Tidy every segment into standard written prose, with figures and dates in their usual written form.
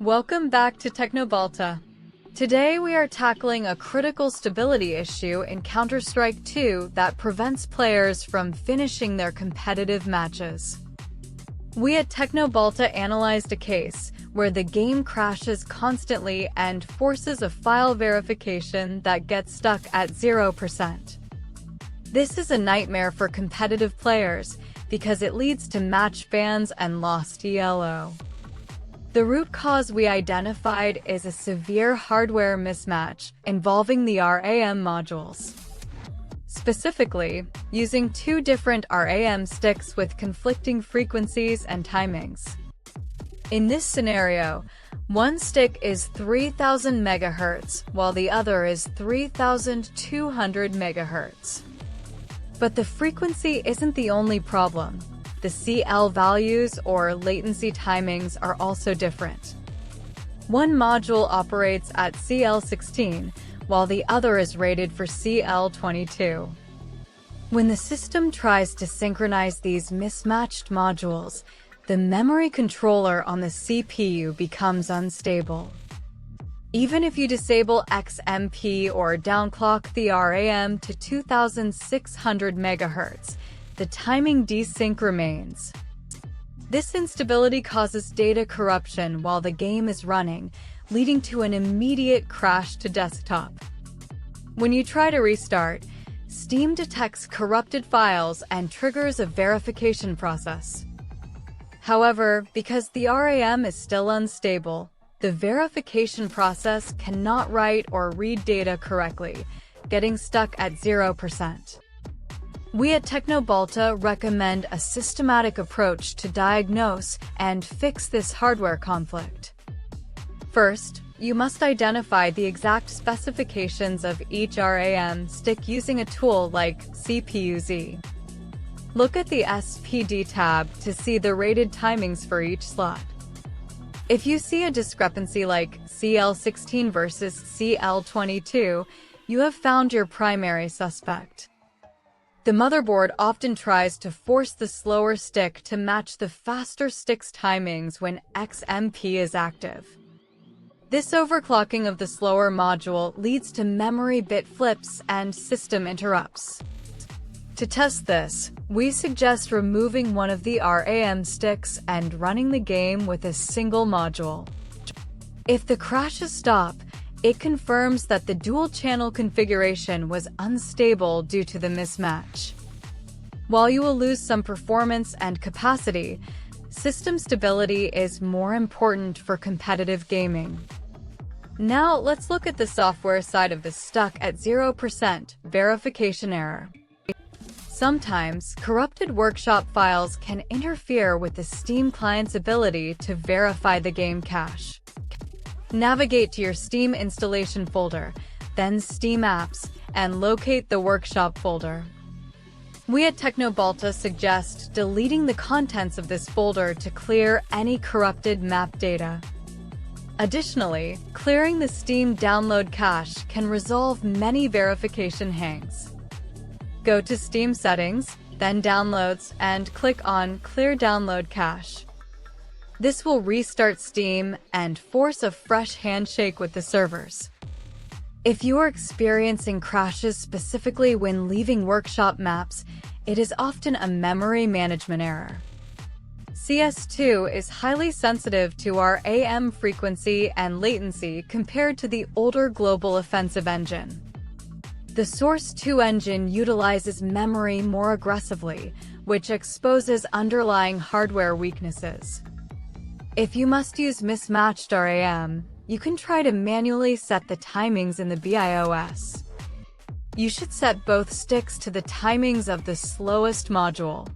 Welcome back to Teknobalta. Today we are tackling a critical stability issue in Counter-Strike 2 that prevents players from finishing their competitive matches. We at Teknobalta analyzed a case where the game crashes constantly and forces a file verification that gets stuck at 0%. This is a nightmare for competitive players because it leads to match bans and lost ELO. The root cause we identified is a severe hardware mismatch involving the RAM modules. Specifically, using two different RAM sticks with conflicting frequencies and timings. In this scenario, one stick is 3000 MHz while the other is 3200 MHz. But the frequency isn't the only problem. The CL values or latency timings are also different. One module operates at CL16, while the other is rated for CL22. When the system tries to synchronize these mismatched modules, the memory controller on the CPU becomes unstable. Even if you disable XMP or downclock the RAM to 2600 MHz, the timing desync remains. This instability causes data corruption while the game is running, leading to an immediate crash to desktop. When you try to restart, Steam detects corrupted files and triggers a verification process. However, because the RAM is still unstable, the verification process cannot write or read data correctly, getting stuck at 0%. We at Teknobalta recommend a systematic approach to diagnose and fix this hardware conflict. First, you must identify the exact specifications of each RAM stick using a tool like CPU-Z. Look at the SPD tab to see the rated timings for each slot. If you see a discrepancy like CL16 versus CL22, you have found your primary suspect. The motherboard often tries to force the slower stick to match the faster stick's timings when XMP is active. This overclocking of the slower module leads to memory bit flips and system interrupts. To test this, we suggest removing one of the RAM sticks and running the game with a single module. If the crashes stop, it confirms that the dual-channel configuration was unstable due to the mismatch. While you will lose some performance and capacity, system stability is more important for competitive gaming. Now let's look at the software side of the stuck at 0% verification error. Sometimes, corrupted workshop files can interfere with the Steam client's ability to verify the game cache. Navigate to your Steam installation folder, then Steam Apps, and locate the Workshop folder. We at Teknobalta suggest deleting the contents of this folder to clear any corrupted map data. Additionally, clearing the Steam download cache can resolve many verification hangs. Go to Steam Settings, then Downloads, and click on Clear Download Cache. This will restart Steam and force a fresh handshake with the servers. If you are experiencing crashes specifically when leaving workshop maps, it is often a memory management error. CS2 is highly sensitive to our RAM frequency and latency compared to the older Global Offensive engine. The Source 2 engine utilizes memory more aggressively, which exposes underlying hardware weaknesses. If you must use mismatched RAM, you can try to manually set the timings in the BIOS. You should set both sticks to the timings of the slowest module.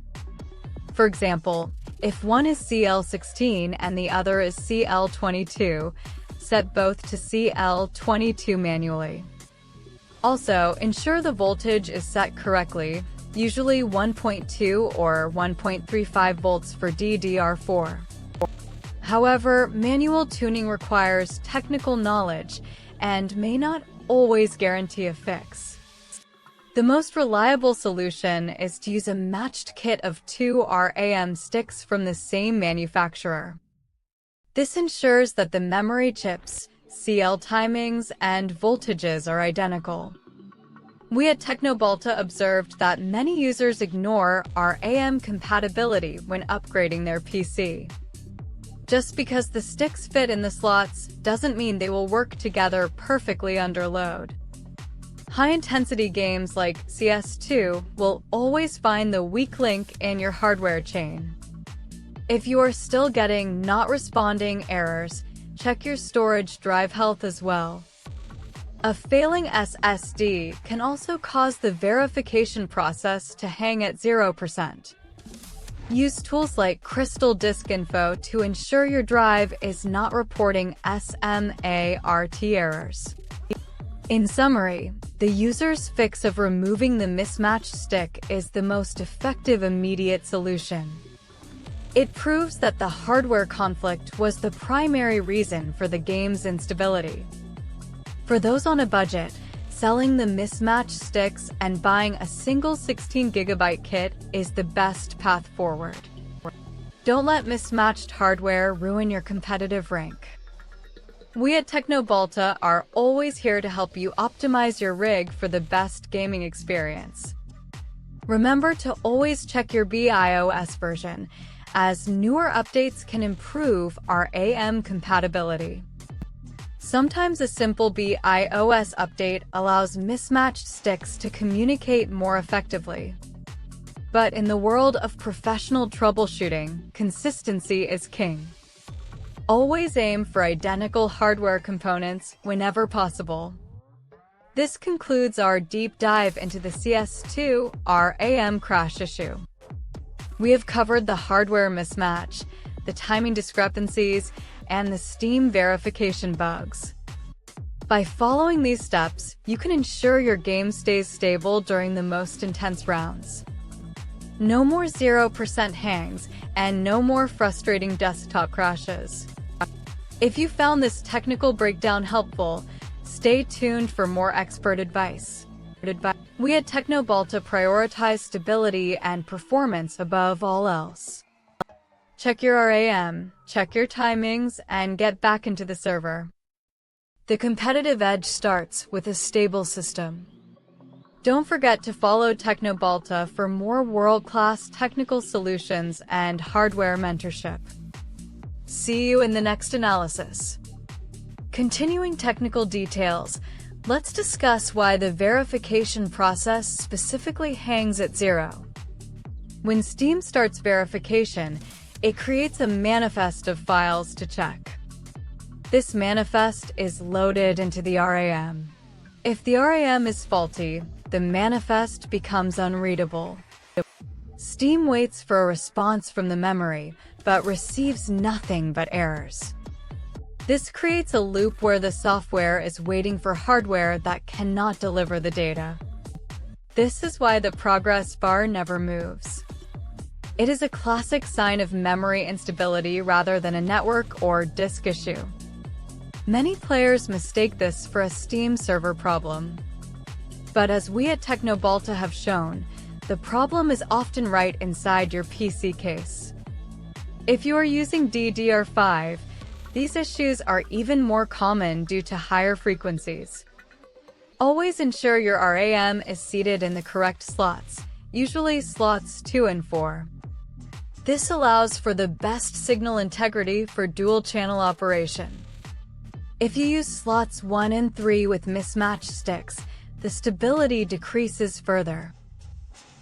For example, if one is CL16 and the other is CL22, set both to CL22 manually. Also, ensure the voltage is set correctly, usually 1.2 or 1.35 volts for DDR4. However, manual tuning requires technical knowledge and may not always guarantee a fix. The most reliable solution is to use a matched kit of two RAM sticks from the same manufacturer. This ensures that the memory chips, CL timings, and voltages are identical. We at Teknobalta observed that many users ignore RAM compatibility when upgrading their PC. Just because the sticks fit in the slots doesn't mean they will work together perfectly under load. High-intensity games like CS2 will always find the weak link in your hardware chain. If you are still getting not responding errors, check your storage drive health as well. A failing SSD can also cause the verification process to hang at 0%. Use tools like CrystalDiskInfo to ensure your drive is not reporting SMART errors. In summary, the user's fix of removing the mismatched stick is the most effective immediate solution. It proves that the hardware conflict was the primary reason for the game's instability. For those on a budget, selling the mismatched sticks and buying a single 16GB kit is the best path forward. Don't let mismatched hardware ruin your competitive rank. We at Teknobalta are always here to help you optimize your rig for the best gaming experience. Remember to always check your BIOS version, as newer updates can improve our RAM compatibility. Sometimes a simple BIOS update allows mismatched sticks to communicate more effectively. But in the world of professional troubleshooting, consistency is king. Always aim for identical hardware components whenever possible. This concludes our deep dive into the CS2 RAM crash issue. We have covered the hardware mismatch, the timing discrepancies, and the Steam verification bugs. By following these steps, you can ensure your game stays stable during the most intense rounds. No more 0% hangs, and no more frustrating desktop crashes. If you found this technical breakdown helpful, stay tuned for more expert advice. We at Teknobalta prioritize stability and performance above all else. Check your RAM, check your timings, and get back into the server. The competitive edge starts with a stable system. Don't forget to follow Teknobalta for more world-class technical solutions and hardware mentorship. See you in the next analysis. Continuing technical details, let's discuss why the verification process specifically hangs at 0. When Steam starts verification, it creates a manifest of files to check. This manifest is loaded into the RAM. If the RAM is faulty, the manifest becomes unreadable. Steam waits for a response from the memory, but receives nothing but errors. This creates a loop where the software is waiting for hardware that cannot deliver the data. This is why the progress bar never moves. It is a classic sign of memory instability rather than a network or disk issue. Many players mistake this for a Steam server problem. But as we at Teknobalta have shown, the problem is often right inside your PC case. If you are using DDR5, these issues are even more common due to higher frequencies. Always ensure your RAM is seated in the correct slots, usually slots 2 and 4. This allows for the best signal integrity for dual-channel operation. If you use slots 1 and 3 with mismatched sticks, the stability decreases further.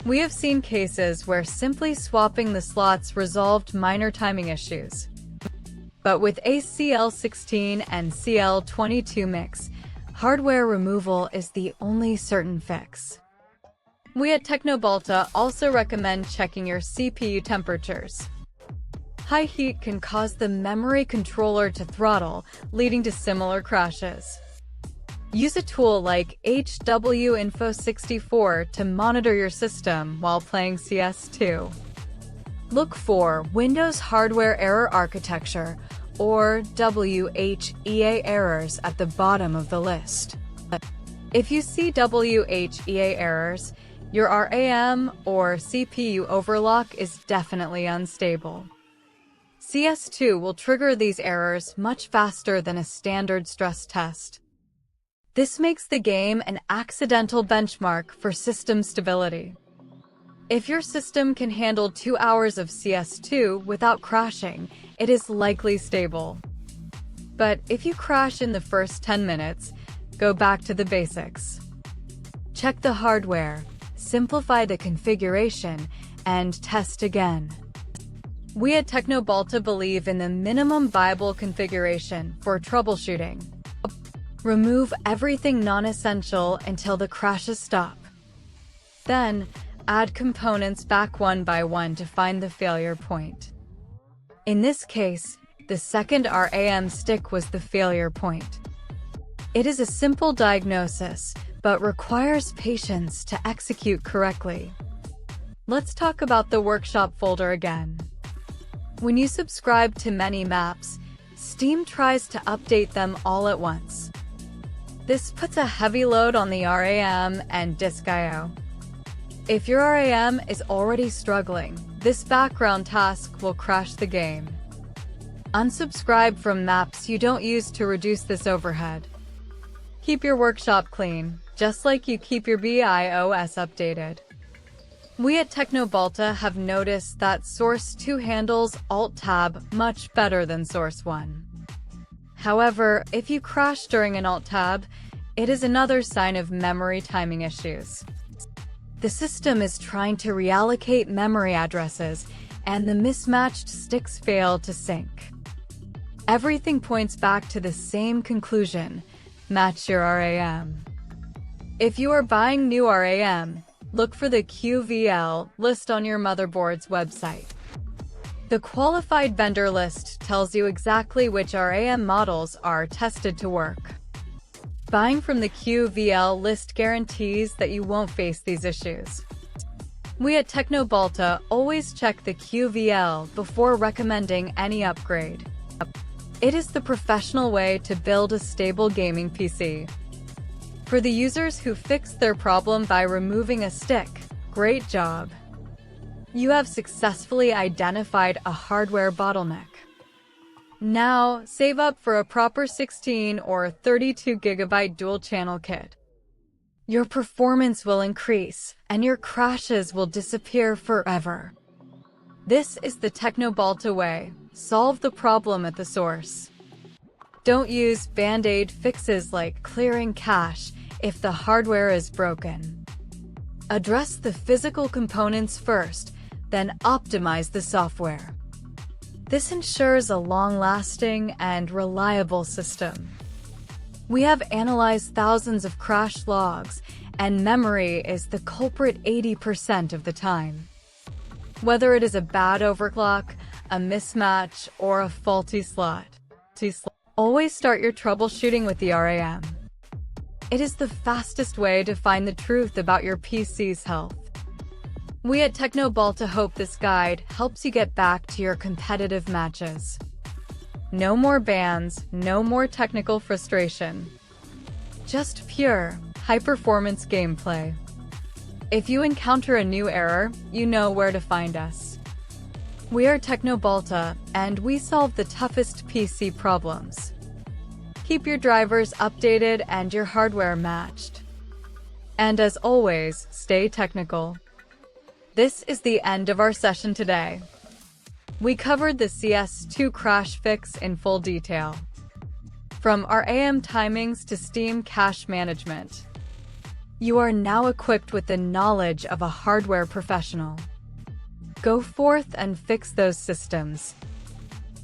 We have seen cases where simply swapping the slots resolved minor timing issues. But with a CL16 and CL22 mix, hardware removal is the only certain fix. We at Teknobalta also recommend checking your CPU temperatures. High heat can cause the memory controller to throttle, leading to similar crashes. Use a tool like WHEA to monitor your system while playing CS2. Look for Windows Hardware Error Architecture, or WHEA errors at the bottom of the list. If you see WHEA errors, your RAM or CPU overclock is definitely unstable. CS2 will trigger these errors much faster than a standard stress test. This makes the game an accidental benchmark for system stability. If your system can handle 2 hours of CS2 without crashing, it is likely stable. But if you crash in the first 10 minutes, go back to the basics. Check the hardware, simplify the configuration, and test again. We at Teknobalta believe in the minimum viable configuration for troubleshooting. Remove everything non-essential until the crashes stop. Then, add components back one by one to find the failure point. In this case, the second RAM stick was the failure point. It is a simple diagnosis, but requires patience to execute correctly. Let's talk about the workshop folder again. When you subscribe to many maps, Steam tries to update them all at once. This puts a heavy load on the RAM and disk I/O. If your RAM is already struggling, this background task will crash the game. Unsubscribe from maps you don't use to reduce this overhead. Keep your workshop clean, just like you keep your BIOS updated. We at Teknobalta have noticed that Source 2 handles Alt-Tab much better than Source 1. However, if you crash during an Alt-Tab, it is another sign of memory timing issues. The system is trying to reallocate memory addresses, and the mismatched sticks fail to sync. Everything points back to the same conclusion: match your RAM. If you are buying new RAM, look for the QVL list on your motherboard's website. The qualified vendor list tells you exactly which RAM models are tested to work. Buying from the QVL list guarantees that you won't face these issues. We at Teknobalta always check the QVL before recommending any upgrade. It is the professional way to build a stable gaming PC. For the users who fixed their problem by removing a stick, great job! You have successfully identified a hardware bottleneck. Now, save up for a proper 16 or 32 GB dual-channel kit. Your performance will increase, and your crashes will disappear forever. This is the Teknobalta way. Solve the problem at the source. Don't use band-aid fixes like clearing cache if the hardware is broken. Address the physical components first, then optimize the software. This ensures a long-lasting and reliable system. We have analyzed thousands of crash logs, and memory is the culprit 80% of the time. Whether it is a bad overclock, a mismatch, or a faulty slot, always start your troubleshooting with the RAM. It is the fastest way to find the truth about your PC's health. We at Teknobalta hope this guide helps you get back to your competitive matches. No more bans, no more technical frustration. Just pure, high-performance gameplay. If you encounter a new error, you know where to find us. We are Teknobalta, and we solve the toughest PC problems. Keep your drivers updated and your hardware matched. And as always, stay technical. This is the end of our session today. We covered the CS2 crash fix in full detail. From RAM timings to Steam cache management. You are now equipped with the knowledge of a hardware professional. Go forth and fix those systems.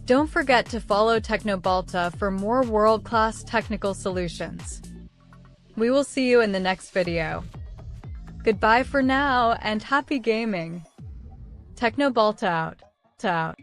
Don't forget to follow Teknobalta for more world-class technical solutions. We will see you in the next video. Goodbye for now and happy gaming. Teknobalta out. Out.